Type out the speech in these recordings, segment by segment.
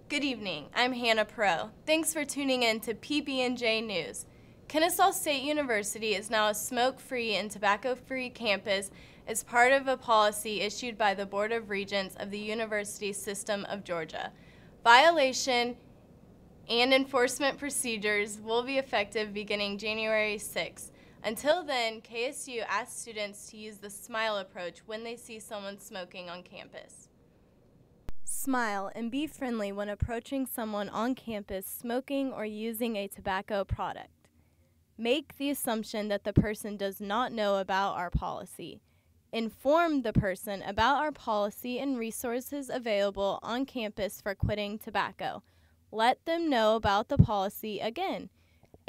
Good evening, I'm Hannah Pro. Thanks for tuning in to PBNJ News. Kennesaw State University is now a smoke-free and tobacco-free campus as part of a policy issued by the Board of Regents of the University System of Georgia. Violation and enforcement procedures will be effective beginning January 6th. Until then, KSU asks students to use the SMILE approach when they see someone smoking on campus. Smile and be friendly when approaching someone on campus smoking or using a tobacco product. Make the assumption that the person does not know about our policy. Inform the person about our policy and resources available on campus for quitting tobacco. Let them know about the policy again.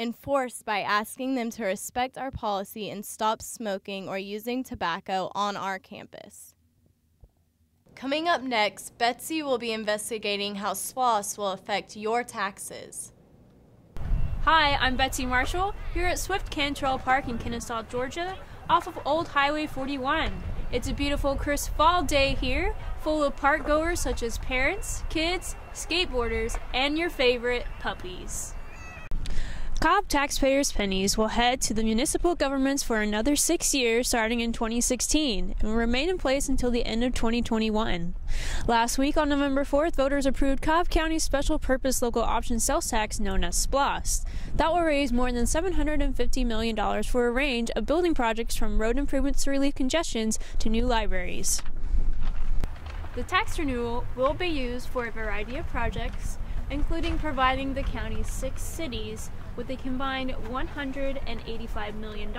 Enforce by asking them to respect our policy and stop smoking or using tobacco on our campus. Coming up next, Betsy will be investigating how SPLOS will affect your taxes. Hi, I'm Betsy Marshall, here at Swift Cantrell Park in Kennesaw, Georgia, off of Old Highway 41. It's a beautiful crisp fall day here, full of park goers such as parents, kids, skateboarders, and your favorite, puppies. Cobb taxpayers' pennies will head to the municipal governments for another 6 years starting in 2016 and will remain in place until the end of 2021. Last week on November 4th, voters approved Cobb County's Special Purpose Local Option Sales Tax known as SPLOS. That will raise more than $750 million for a range of building projects from road improvements to relieve congestions to new libraries. The tax renewal will be used for a variety of projects, including providing the county's 6 cities with a combined $185 million,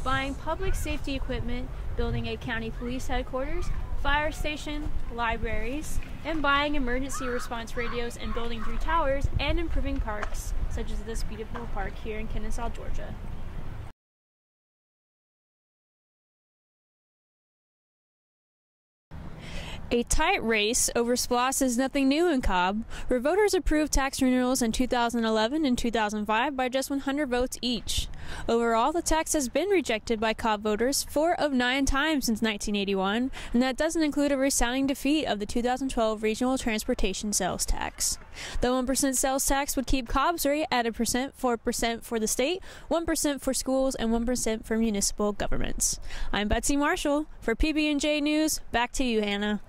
buying public safety equipment, building a county police headquarters, fire station, libraries, and buying emergency response radios and building 3 towers, and improving parks, such as this beautiful park here in Kennesaw, Georgia. A tight race over SPLOS is nothing new in Cobb, where voters approved tax renewals in 2011 and 2005 by just 100 votes each. Overall, the tax has been rejected by Cobb voters 4 of 9 times since 1981, and that doesn't include a resounding defeat of the 2012 Regional Transportation Sales Tax. The 1% sales tax would keep Cobb's rate at 4% for the state, 1% for schools, and 1% for municipal governments. I'm Betsy Marshall. For PBNJ News, back to you, Hannah.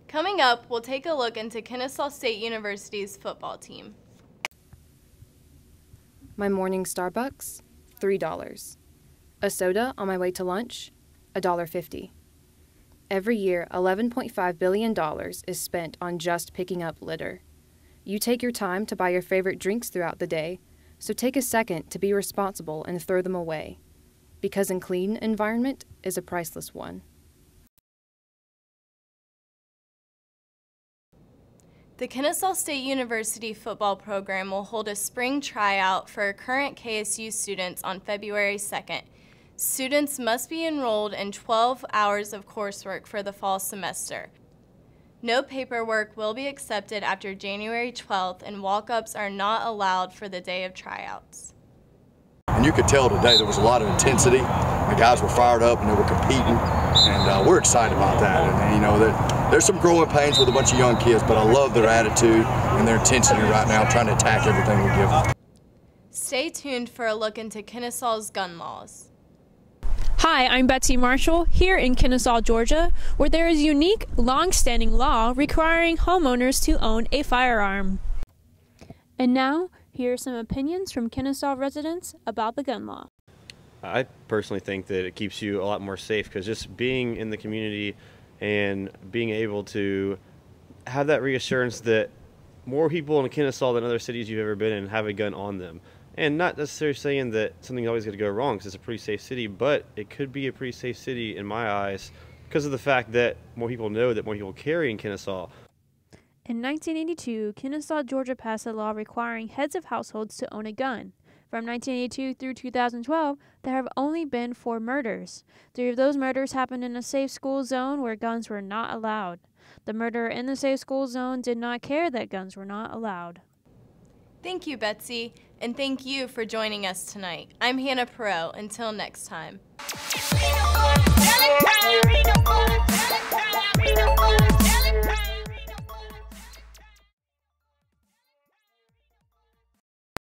Coming up, we'll take a look into Kennesaw State University's football team. My morning Starbucks, $3. A soda on my way to lunch, $1.50. Every year, $11.5 billion is spent on just picking up litter. You take your time to buy your favorite drinks throughout the day, so take a second to be responsible and throw them away, because a clean environment is a priceless one. The Kennesaw State University football program will hold a spring tryout for current KSU students on February 2nd. Students must be enrolled in 12 hours of coursework for the fall semester. No paperwork will be accepted after January 12th, and walk-ups are not allowed for the day of tryouts. And you could tell today there was a lot of intensity. The guys were fired up and they were competing, and we're excited about that. And you know, there's some growing pains with a bunch of young kids, but I love their attitude and their intensity right now, trying to attack everything we give them. Stay tuned for a look into Kennesaw's gun laws. Hi, I'm Betsy Marshall, here in Kennesaw, Georgia, where there is a unique, long-standing law requiring homeowners to own a firearm. And now, here are some opinions from Kennesaw residents about the gun law. I personally think that it keeps you a lot more safe, because just being in the community and being able to have that reassurance that more people in Kennesaw than other cities you've ever been in have a gun on them. And not necessarily saying that something's always going to go wrong, because it's a pretty safe city, but it could be a pretty safe city in my eyes because of the fact that more people know that more people carry in Kennesaw. In 1982, Kennesaw, Georgia passed a law requiring heads of households to own a gun. From 1982 through 2012, there have only been 4 murders. 3 of those murders happened in a safe school zone where guns were not allowed. The murderer in the safe school zone did not care that guns were not allowed. Thank you, Betsy. And thank you for joining us tonight. I'm Hannah Perot. Until next time. Tell it,